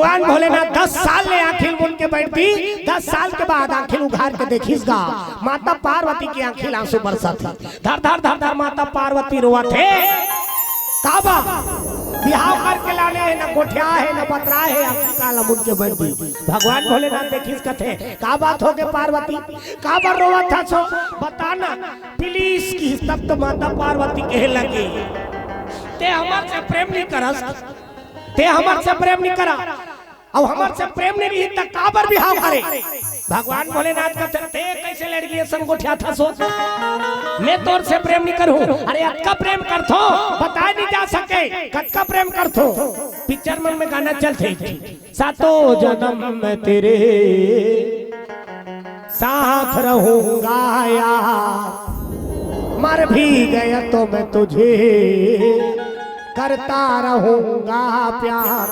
भगवान भोलेनाथ 10 साल ले आंखें मूंद के बैठती। 10 साल के बाद आंखें उघार के देखीसगा माता पार्वती की आंखें आंसू बरसा थी। धर धर धर धर माता पार्वती रोआ थे। काबा बिहाव करके लाने है ना गोठिया है ना बतरा है आंखें काला मूंद के बैठती। भगवान भोलेनाथ देखीस कथे का बात हो गए पार्वती का बार रोआ था सो बताना प्लीज की तब तो माता पार्वती कहे लगी ते हमार से प्रेम नहीं करस ते हमार से प्रेम नहीं करा अब हमार से प्रेम नहीं रही तक काबर बिहाव करे। भगवान भोलेनाथ का ते कैसे लड़की संगोठिया था सो मैं तोर से प्रेम नहीं करूं। अरे अक्का प्रेम करथो बता नहीं जा सके कक्का प्रेम करथो। पिक्चर में गाना चलते सातों जन्म में तेरे साथ रहूंगा यार मर भी गया तो मैं तुझे करता रहूंगा प्यार।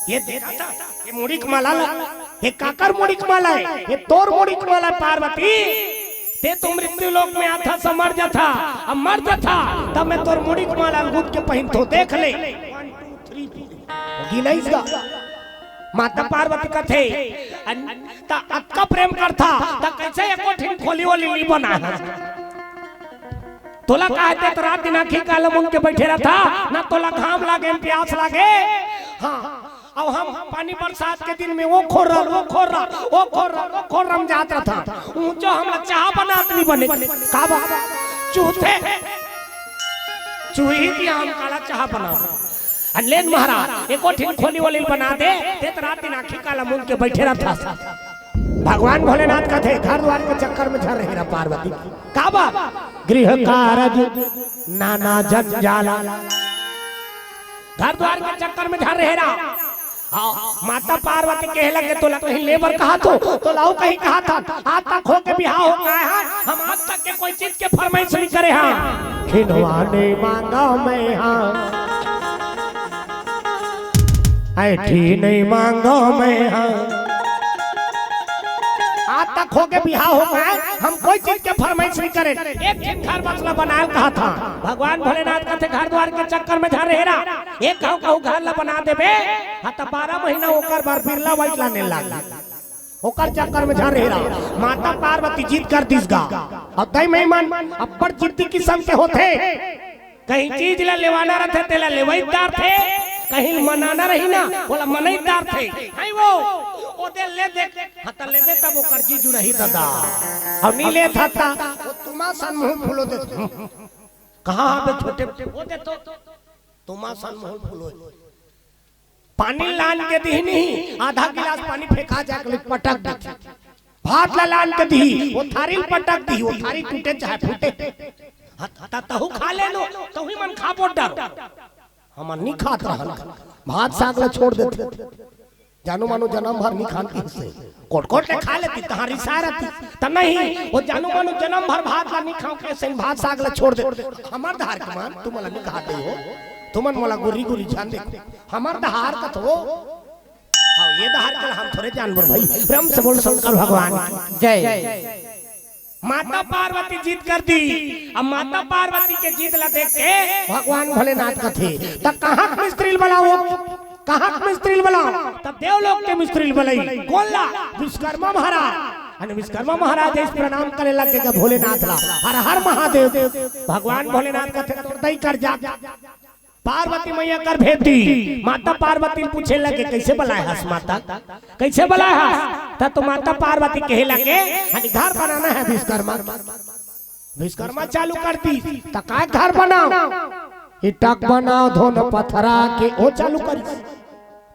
ये देखा था ये मुड़ी कमाला ये काकर मुड़ी कमाला है ये तोर मुड़ी कमाला पार्वती ते तो मृत्यु लोक में आता समर जाता अब मर जाता तब मैं तोर मुड़ी कमाला गुद के पहन तो देख ले 1 2 3 गिनाइसगा माता पार्वती का थे ता अक्का प्रेम करता ता कैसे एको ठिन खोली वाली ली बना तोला कहते तो रात दिन आंखें काला मूंद के बैठे रहता ना तोला घाम लागे प्यास लागे। हाँ अब हम पानी बरसात के दिन में वो खोर रम जाता था जो हम चाह बनात नहीं बने का बाबा चूथे चूही की हम काला चाह बना लेन महाराज एको ठिन खोली वाली बना दे ते रात दिन आंखें काला मूंद के बैठे रहता। भगवान भोलेनाथ का थे घर द्वार के चक्कर में झर रही पार्वती काबा गृह कारज नाना जंजाल घर द्वार के चक्कर में झर रहे माता पार्वती कहे लगे तो कहीं लेबर कहा तो लाओ कहीं कहा था आज तक हो के बिहाव हो गया है हम आज तक के कोई चीज के फरमाइश नहीं करे हाँ खिलवाने मांगा मैं हाँ ऐठी नहीं मांगा मैं हाँ आज तक हो के बिहाव हो गया हम कोई चीज के फरमाइश नहीं करे। एक दिन घर बसला बनाया कहा था भगवान भोलेनाथ का थे घर द्वार के चक्कर में झा रहेरा एक गांव कहूं घर ला बना देबे त 12 महीना ओकर बार बिरला वाइट लाने लाग ओकर चक्कर में झा रहेरा माता पार्वती जीत कर दिसगा अब तई मेहमान अब्बड़ जिद्दी किस्म के होते कहीं चीज ला लेवाना रहते तेला लेवईदार थे कहीं मनाना रही ना बोला मनईदार थे हाय वो ओदे ले दे हता लेबे तब ओकर जीजू रही दादा और नी ले था तुमा सन मुंह फूलो दे कहां पे छोटे ओदे तो तुमा सन मुंह फूलो पानी लान के दी नहीं आधा गिलास पानी फेंका जाके पटक दे भात ला लान के दी वो थारी पटक दी वो थारी टूटे चाहे फूटे हता तहु खा ले लो तहु मन खा बोट डर हम नहीं खात रहल भात साग ला छोड़ देते जानू मानो जन्म भर नहीं खाती से कोट कोट ले खा लेती तहारी सारती त नहीं वो जानू मानो जन्म भर भात ला नहीं खाओ के सेन भात साग ला छोड़ दे हमर धार के मान तुम ला नहीं खाते हो तुमन मोला गुरी गुरी जान दे हमर धार का तो हां ये धार के हम थोड़े जानवर भाई प्रेम से बोल शंकर भगवान जय। माता पार्वती जीत कर दी अब माता पार्वती के जीत ला देख के भगवान भोलेनाथ का थे त कहां मिस्त्री बुलाओ कहां मिस्त्री बुलाओ तब देवलोक के मिस्त्री बुलाई कोल्ला विश्वकर्मा महाराज अने विश्वकर्मा महाराज इस प्रणाम करे लगे के भोलेनाथ ला हर हर महादेव भगवान भोलेनाथ का थे तोड़ई कर जा पार्वती मैया कर भेदी माता पार्वती पूछे लगे कैसे बुलाए हस माता कैसे बुलाए हस त तो माता पार्वती कहे लगे हनी घर बनाना है विश्वकर्मा विश्वकर्मा चालू कर दी त का घर बनाओ इटक बनाओ धोन पत्थरा के ओ चालू कर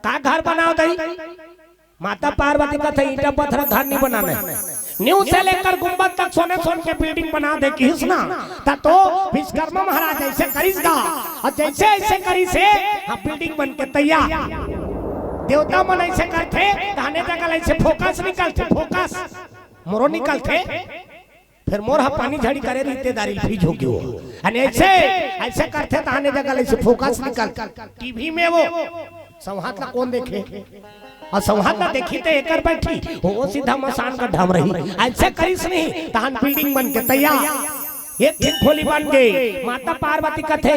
का घर बनाओ दई माता पार्वती का थे ईटा पत्थर घर नहीं बनाना है न्यू से लेकर गुंबद तक सोने सोने के बिल्डिंग बना दे किस ना तो विश्वकर्मा महाराज ऐसे करीसगा और जैसे ऐसे करी से अब बिल्डिंग बन के तैयार देवता मन ऐसे करते कहने जगह ऐसे फोकस निकलते फोकस मोरो निकलते फिर मोर पानी झड़ी करे रिश्तेदारी फीज हो गयो अने ऐसे ऐसे करते कहने जगह ऐसे फोकस निकल टीवी में वो संहात ला कौन देखे और संहात ला देखी ते एकर बैठी वो सीधा मसान का ढम रही ऐसे करिस नहीं तहन बिल्डिंग बन के तैयार एक दिन खोली बन गई माता पार्वती कथे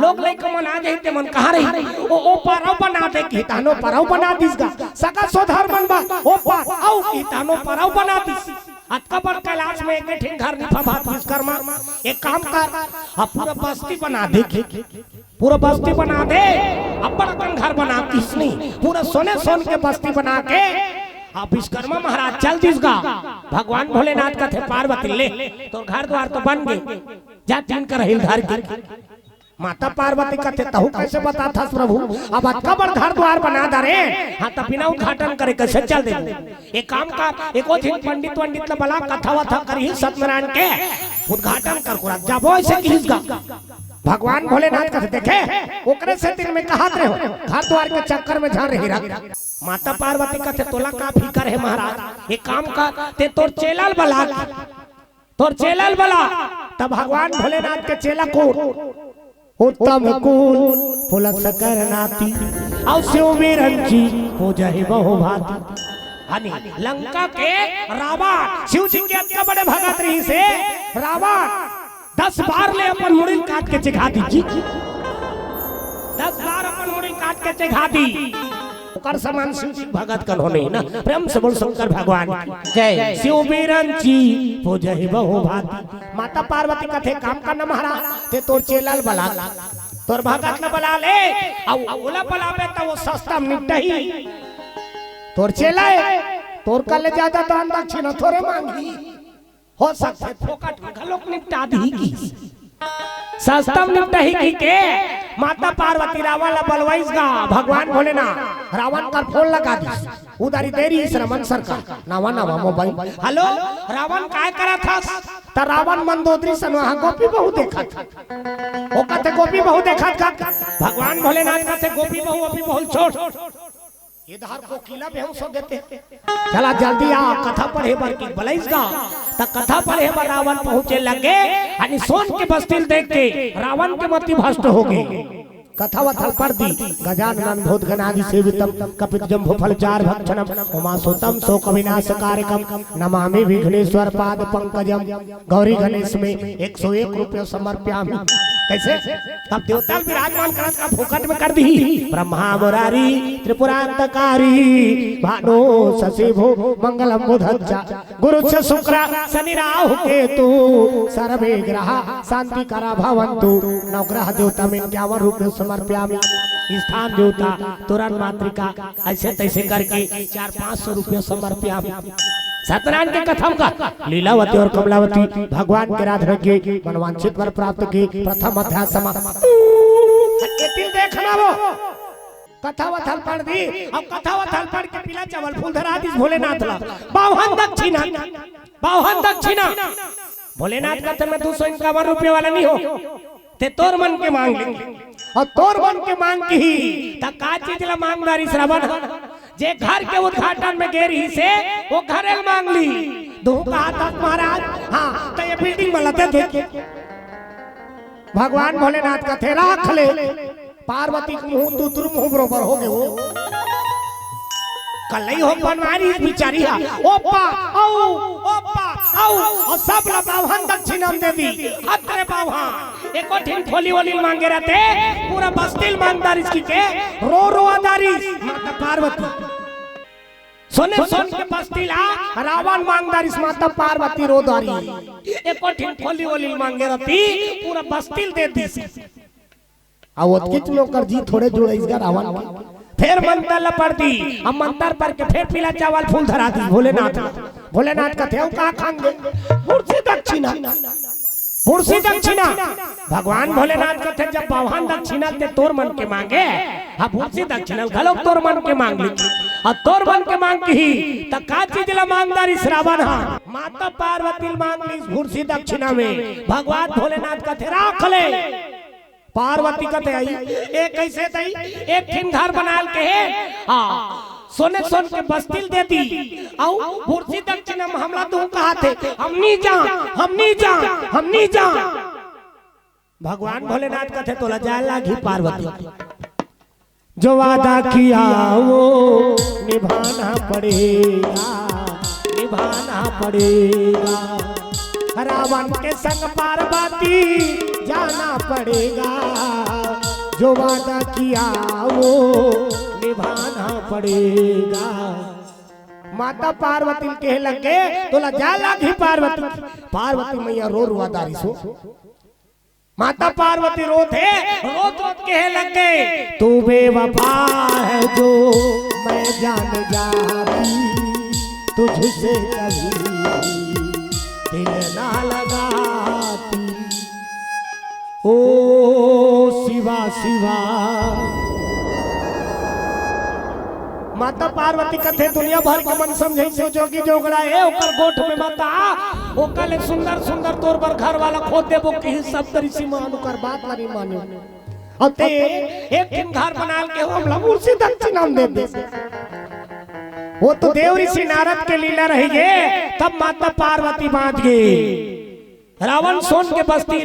लोग लइक मन आ जाई ते मन कहा रही ओ परव बना दे की तानो परव बना दिसगा सका सोधार बनबा ओ पाओ की तानो परव बना दिस अतकबर कैलाश में एक ठिन घर निफा भात विश्वकर्मा एक काम कर पूरा बस्ती बना दे पूरा बस्ती बना दे अपन घर बना दिस नहीं पूरा सोने सोन के बस्ती बना के विश्वकर्मा महाराज चल दिसगा भगवान भोलेनाथ का थे पार्वती ले तो घर द्वार तो बन गए जा तीन कर हिल घर के माता पार्वती का थे तहु कैसे बता था प्रभु अब अतका बड़ घर द्वार बना दे हाँ तब बिना उद्घाटन करे कैसे चल दे एक काम का एको दिन पंडित वंडित ला बला कथा वथा करी सत्यनारायण के उद्घाटन कर कुरा जाबो ऐसे किसगा भगवान भोलेनाथ का देखे ओकरे से दिन में कहा रहे हो घर द्वार के चक्कर में जा रही रहा माता पार्वती का थे तोला का फिकर है महाराज एक काम का ते तोर चेलाल बला तब भगवान भोलेनाथ के चेला को उत्तम कुल पुलक करनाती और शिव वीरंची हो जाए बहु भाती हनी लंका के रावण शिव जी के इतना बड़े भगत रही से रावण 10 बार ले अपन मुड़ी काट के चिखा दी 10 बार अपन मुड़ी काट के चिखा दी ओकर समान शिव जी भगत कल होने ना प्रेम से बोल शंकर भगवान जय शिव वीरंची हो जाए बहु भाती माता पार्वती का थे काम का न महाराज ते तोर चेलाल बला तोर भगत न बला ले ओला बलावे तो वो सस्ता निपटही तोर चेला तोर कल ज्यादा दान दक्षिणा थोड़े मांगी हो सकता है फोकट में घलोक निपटा दी की सस्ता निपटही की के माता पार्वती रावण बलवाइसगा भगवान भोलेनाथ रावण का फोन लगा दी उधारी देरी श्रमण सरकार नवा नवा मोबाइल हेलो रावण काय करा था त रावण मंदोदरी सन वहां गोपी बहु देखा था ओ कहते गोपी बहु देखा था भगवान भोलेनाथ कहते गोपी बहु अभी बहुत छोड़ इधर को किला बेहोश हो देते चला जल्दी आ कथा पढ़े बर की बलैसगा त कथा पढ़े बर रावण पहुंचे लगे अनि सोन के बस्तिल देख के रावण के मति भ्रष्ट हो गई कथा वथल पढ़ दी गजानन भूत गणादि सेवितम कपित जम्भो फलचार भक्षणम उमासुतम शोक विनाश कारकम नमामि विघ्नेश्वर पाद पंकजम गौरी गणेश में 101 रुपये समर्प्यामि कैसे तब देवता विराजमान करत का फुकट में कर दी ब्रह्मा मुरारी त्रिपुरांतकारी भानो शशिभो मंगलम बुधच्चा गुरुच्छ शुक्र शनि राहु केतु सर्वे ग्रह शांति करा भवन्तु नवग्रह देवता में 51 रुपये समर्प्यामि स्थान देवता तुरंत मातृका ऐसे तैसे करके 400-500 रुपये समर्प्यामि सत्यनारायण के कथम का लीलावती और कमलावती भगवान के राधा के मनवांछित वर प्राप्त की प्रथम अध्याय समाप्त देखना वो कथा वथल पढ़ दी अब कथा वथल पढ़ के पीला चावल फूल धरा दी भोलेनाथ ला बावन दक्षिणा भोलेनाथ का मैं 251 रुपये वाला नहीं हो ते तोर मन के मांग लेंगे और तोर मन के मांग की ता का चीज ला मांगदारी श्रवण जे घर के उद्घाटन में गेरी से वो घरेल मांग ली दो कहा था महाराज हाँ तो ये बिल्डिंग वाला देखे भगवान भोलेनाथ का थे राख ले पार्वती के मुंह दूर मुंह बरोबर हो गए वो कल हो बनवारी बिचारी ओपा और सब ला बावन दक्षिणम दे दी अतरे बावन एको ठिन खोली वाली मांगे रहते पूरा बस्तिल मांगदार इसकी के रो आदारी माता पार्वती सोने सोन के बस्तिला रावण मांगदार इस माता पार्वती रोदारी एको ठिन खोली वाली मांगे रहती पूरा बस्तिल दे दी आवत किच में कर जी थोड़े जुड़े इसका रावण फिर मंत्र लपड़ दी अब मंत्र पर के फिर पीला चावल फूल धरा दी भोलेनाथ का थे का खाएंगे पुरसी दक्षिणा भगवान भोलेनाथ का थे जब बावन दक्षिणा ते तोर मन के मांगे हाँ पुरसी दक्षिणा घलो तोर मन के मांग ली और तोर मन के मांग की त का चीज ला मांगदारी श्रावण हा माता पार्वती मांग ली पुरसी दक्षिणा में भगवान भोलेनाथ का थे राख ले पार्वती कते आई एक कैसे दई एक ठिन घर बनाल के सोने सोन के बस्तिल दे दी औ पुरसी दक्षिणा में हमला तू कहा थे हम नहीं जा भगवान भोलेनाथ कथे तोला जाए लागी पार्वती जो वादा किया वो निभाना पड़ेगा रावण के संग पार्वती जाना पड़ेगा, जो वादा किया वो निभाना पड़ेगा। माता पार्वती के लगे तो लजा लागी पार्वती, पार्वती मैया रो रुआदारी सो, माता पार्वती रोते रोत रोत के लगे, तू बेवफा है जो मैं जान जाती, तुझसे कभी दिल ना लगाती। ओ शिवा शिवा माता पार्वती कथे दुनिया भर के मन समझे से जोगी जोगड़ा है ओकर गोठ में माता ओकर सुंदर सुंदर तोर पर घर वाला खोद देबो कि सब तरी सीमा अनुकर बात नहीं मानो अते एक दिन घर बनाल के हम लबूर से दक्षिणा दे दे। वो तो देव ऋषि नारद के लीला रही है, तब माता पार्वती बांध गई। रावण सोन के बस्ती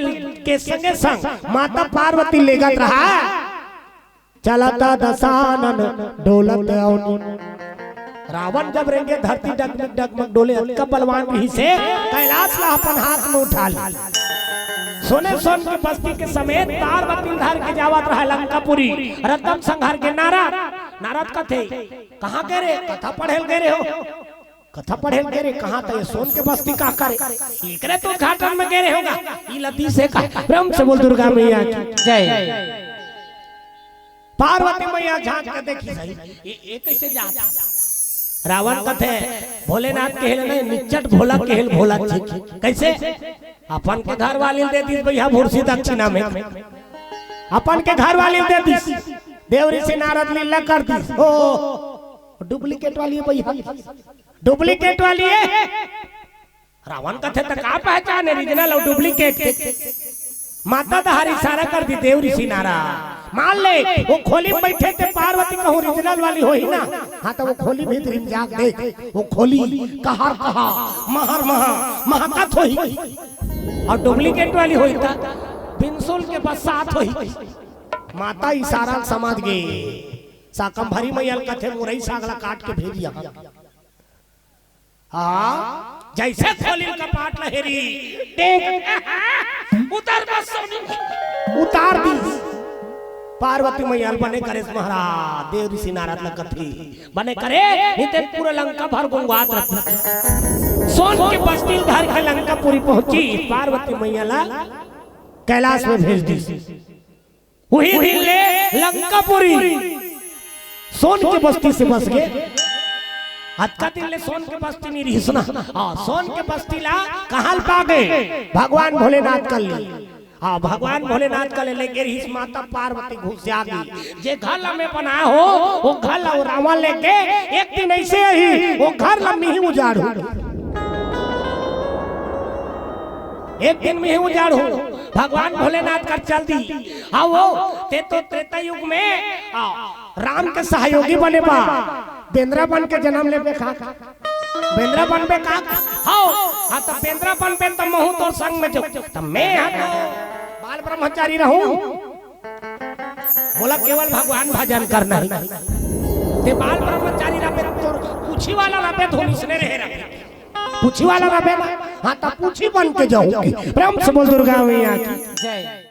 के संगे संग माता पार्वती लेगत रहा, चलता दशानन डोलत रावण जब रेंगे धरती डगमग डगमग डोले, कब बलवान ही से कैलाश ला अपन हाथ में उठा ली। सोने सोन की बस्ती के समेत पार्वती धार के जावत रहा लंकापुरी, रतन संहार के नारद नारद कथे कहाँ गए रे, कथा पढ़ेल गए रे हो, कथा पढ़ेल गए रे कहाँ थे, सोन के बस्ती का करे एकरे तो घाटन में गए रे होगा, ई लती से का ब्रह्म से बोल दुर्गा मैया की जय। पार्वती मैया झांक के देखी सही ये कैसे जा, रावण कथे भोलेनाथ के हेल नहीं निचट भोला के हेल भोला कैसे अपन के घर वाली दे दी भैया भूरसी दक्षिणा में, अपन के घर वाली दे दी, देव ऋषि नारद लीला कर दी। ओ डुप्लीकेट वाली है भैया, डुप्लीकेट वाली है। रावण कथे तक आप पहचाने ओरिजिनल और डुप्लीकेट। माता दहारी इशारा कर दी देव ऋषि नारद मान ले वो खोली में बैठे थे, पार्वती कहूँ ओरिजिनल वाली हो ही ना, हाँ तो वो खोली भीतर जाग देख वो खोली कहर कहा महर महा महाकत हो ही, और डुप्लीकेट वाली होई था बिनसुल के बसात होई। माता इशारा समझ गई, साकम भरी मैयल कथे मुरई सागला काट के भेजिया। हाँ जैसे खोली का पाट लहरी उतार उतार दी, पार्वती मैया बने करे महाराज देव ऋषि नारद लगती बने करे इतने पूरा लंका भर गुंगात रहती। सोन की बस्ती घर के लंका पूरी पहुंची, पार्वती मैया ला कैलाश में भेज दी। वही दिन ले लंका पूरी सोन की बस्ती से बस गए। हत्का दिन ले सोन के बस्ती नहीं रही सुना, सोन के बस्ती ला कहां पा गए भगवान भोलेनाथ कर ली। हाँ भगवान भोलेनाथ का लेके रही माता पार्वती घुस आ गई। जे घर में बना हो वो घर ला रावण लेके एक दिन ऐसे ही वो घर ला में ही उजाड़ हो, एक दिन में ही उजाड़ हो। भगवान भोलेनाथ कर चल दी। हाँ वो ते तो त्रेता युग में राम के सहयोगी बने बा, बेंद्रा बन के जन्म ले बेखा बेंद्रा बन बे का हाँ तो बेंद्रा बन पे तो महू तो संग में जो तो मैं बाल ब्रह्मचारी रहूं। बोला केवल भगवान भजन करना ही ते बाल ब्रह्मचारी रहे तो पूछी वाला रहे धोनी से रहे रहे पूछी वाला रहे हाँ तो पूछी बन के जाऊंगी। ब्रह्म से बोल दुर्गा मैया की जय।